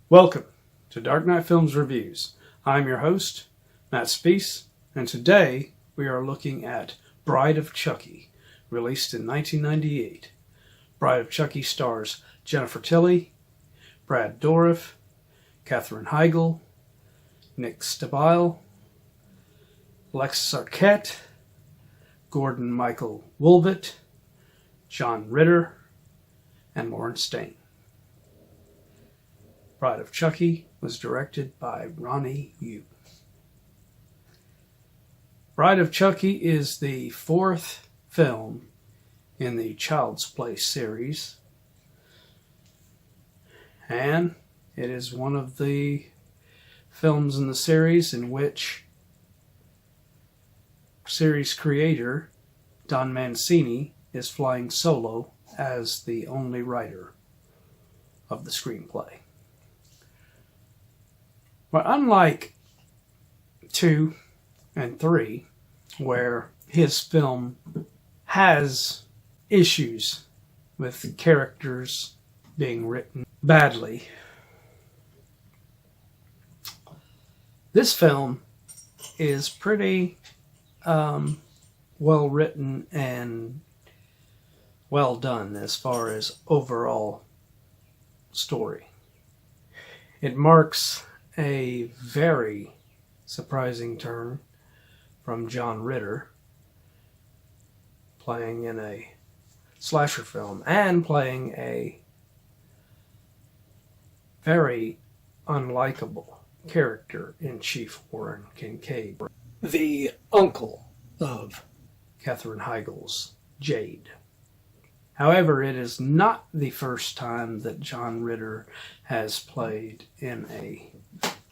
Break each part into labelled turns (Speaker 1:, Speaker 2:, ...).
Speaker 1: Welcome to Dark Knight Films Reviews. I'm your host, Matt Spease, and today we are looking at Bride of Chucky, released in 1998. Bride of Chucky stars Jennifer Tilly, Brad Dourif, Katherine Heigl, Nick Stabile, Alexis Arquette, Gordon Michael Woolvett, John Ritter, and Lawrence Dane. Bride of Chucky was directed by Ronny Yu. Bride of Chucky is the fourth film in the Child's Play series, and it is one of the films in the series in which series creator Don Mancini is flying solo as the only writer of the screenplay. But unlike 2 and 3, where his film has issues with characters being written badly, this film is pretty well written and well done as far as overall story. It marks a very surprising turn from John Ritter, playing in a slasher film and playing a very unlikable character in Chief Warren Kincaid, the uncle of Katherine Heigl's Jade. However, it is not the first time that John Ritter has played in a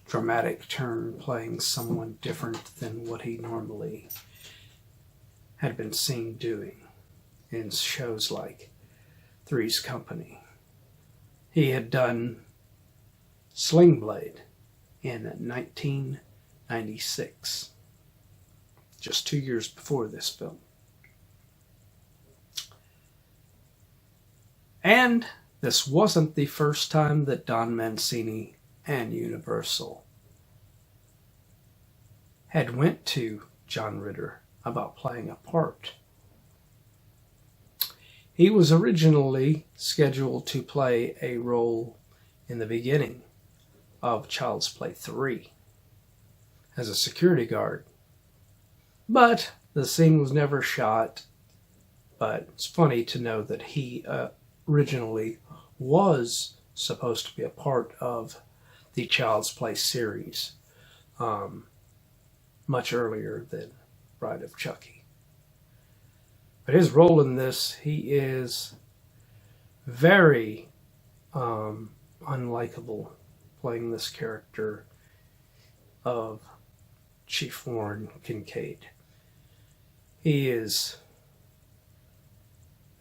Speaker 1: dramatic turn, playing someone different than what he normally had been seen doing in shows like Three's Company. He had done Sling Blade in 1996, just 2 years before this film. And this wasn't the first time that Don Mancini and Universal had went to John Ritter about playing a part. He was originally scheduled to play a role in the beginning of Child's Play 3 as a security guard, but the scene was never shot. But it's funny to know that he originally was supposed to be a part of the Child's Play series much earlier than Bride of Chucky. But his role in this, he is very unlikable, playing this character of Chief Warren Kincaid. He is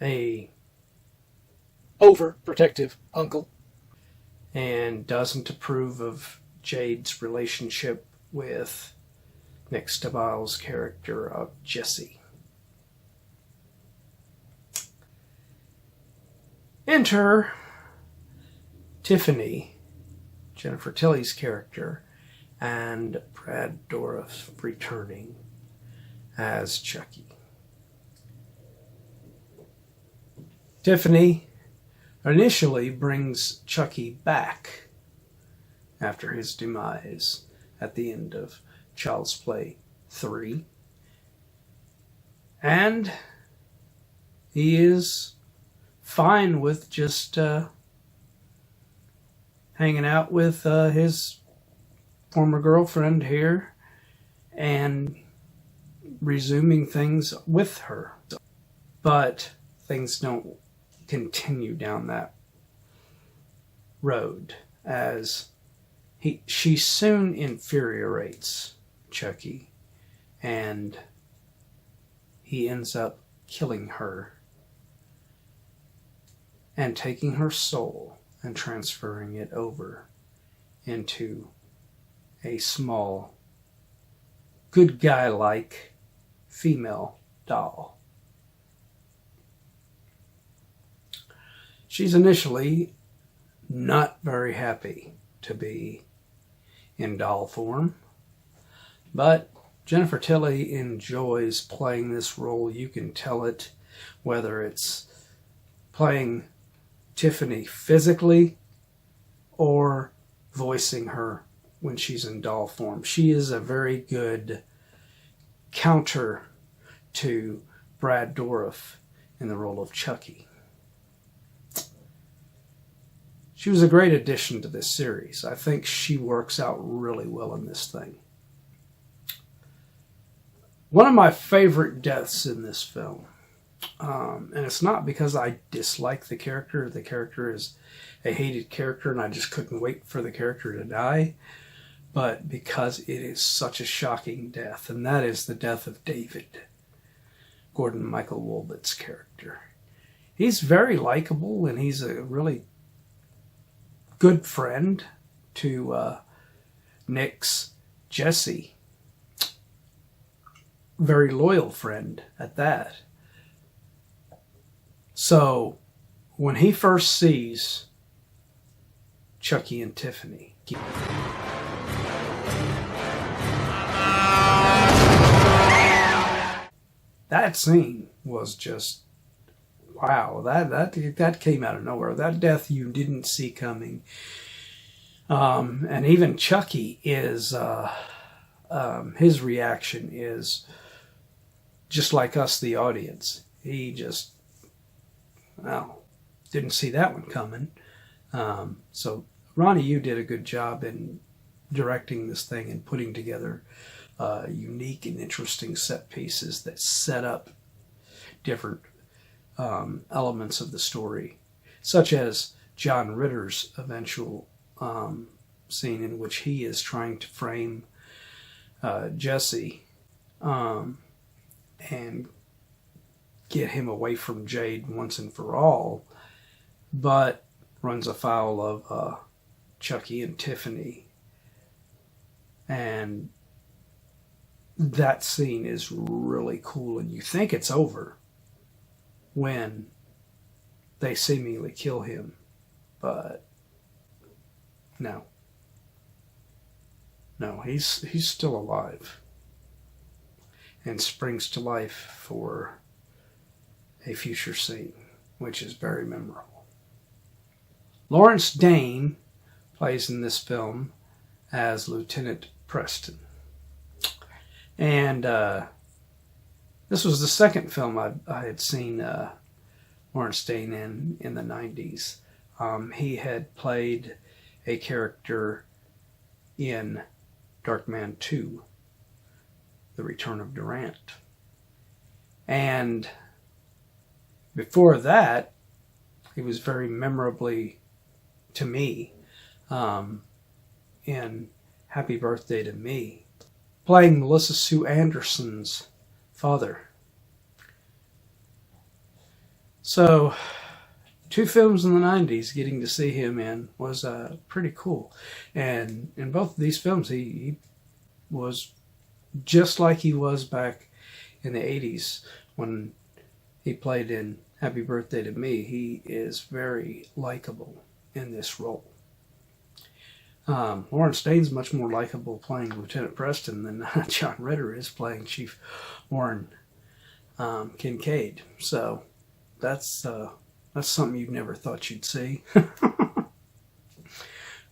Speaker 1: a overprotective uncle and doesn't approve of Jade's relationship with Nick Stabile's character of Jesse. Enter Tiffany, Jennifer Tilly's character, and Brad Dourif returning as Chucky. Tiffany initially brings Chucky back after his demise at the end of Child's Play 3. And he is fine with just hanging out with his former girlfriend here and resuming things with her. But things don't continue down that road, as she soon infuriates Chucky, and he ends up killing her and taking her soul and transferring it over into a small, good guy-like female doll. She's initially not very happy to be in doll form. But Jennifer Tilly enjoys playing this role. You can tell it, whether it's playing Tiffany physically or voicing her when she's in doll form. She is a very good counter to Brad Dourif in the role of Chucky. She was a great addition to this series. I think she works out really well in this thing. One of my favorite deaths in this film, and it's not because I dislike the character. The character is a hated character and I just couldn't wait for the character to die, but because it is such a shocking death, and that is the death of David, Gordon Michael Woolvett's character. He's very likable and he's a really good friend to Nick's Jesse. Very loyal friend at that. So when he first sees Chucky and Tiffany, that scene was just wow. That came out of nowhere. That death you didn't see coming. And even Chucky is his reaction is just like us, the audience. He just, well, didn't see that one coming. So Ronny Yu did a good job in directing this thing and putting together unique and interesting set pieces that set up different elements of the story, such as John Ritter's eventual scene in which he is trying to frame Jesse and get him away from Jade once and for all, but runs afoul of Chucky and Tiffany. And that scene is really cool, and you think it's over when they seemingly kill him, but no, he's still alive and springs to life for a future scene, which is very memorable. Lawrence Dane plays in this film as Lieutenant Preston. And this was the second film I had seen Lawrence Dane in the 90s. He had played a character in Darkman 2, The Return of Durant. And before that, he was very memorably, to me, in Happy Birthday to Me, playing Melissa Sue Anderson's father. So, 2 films in the 90s, getting to see him in was pretty cool. And in both of these films, he was just like he was back in the 80s when he played in Happy Birthday to Me. He is very likable in this role. Lawrence Dane's much more likable playing Lieutenant Preston than John Ritter is playing Chief Warren Kincaid. So that's something you never thought you'd see.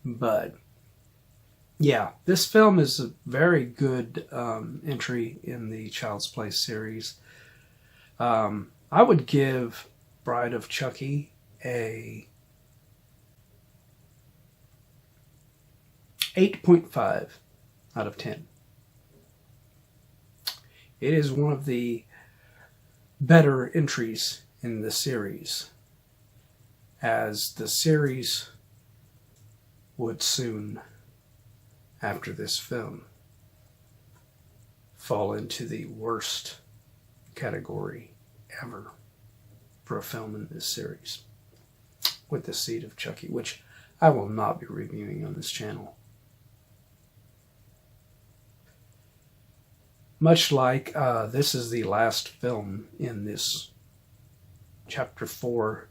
Speaker 1: But yeah, this film is a very good entry in the Child's Play series. I would give Bride of Chucky a 8.5 out of 10. It is one of the better entries in the series, as the series would soon, after this film, fall into the worst category ever for a film in this series, with The Seed of Chucky, which I will not be reviewing on this channel. Much like this is the last film in this Chapter 4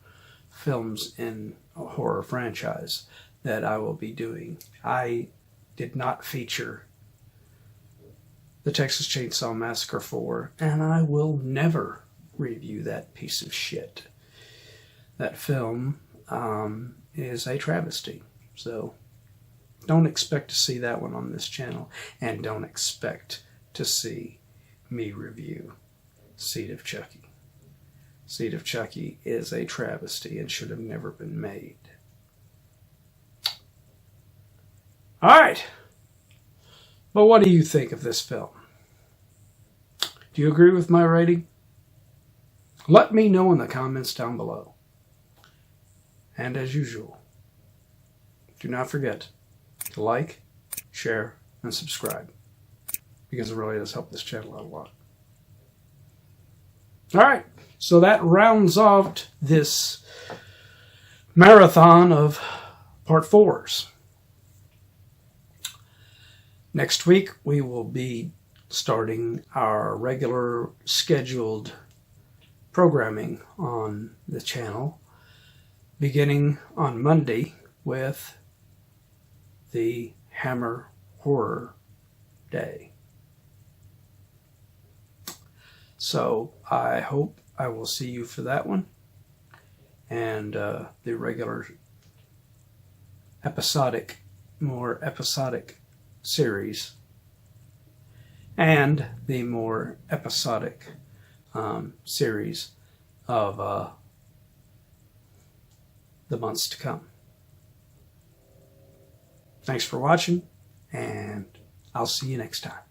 Speaker 1: films in a horror franchise, that I will be doing. I did not feature the Texas Chainsaw Massacre 4, and I will never review that piece of shit. That film is a travesty. So don't expect to see that one on this channel, and don't expect to see me review Seed of Chucky. Seed of Chucky is a travesty and should have never been made. Alright, but what do you think of this film? Do you agree with my rating? Let me know in the comments down below. And as usual, do not forget to like, share, and subscribe, because it really does help this channel out a lot. Alright, so that rounds off this marathon of part 4s. Next week, we will be starting our regular scheduled programming on the channel, beginning on Monday with the Hammer Horror Day. So I hope I will see you for that one, and the regular more episodic series, and the more episodic series of the months to come. Thanks for watching, and I'll see you next time.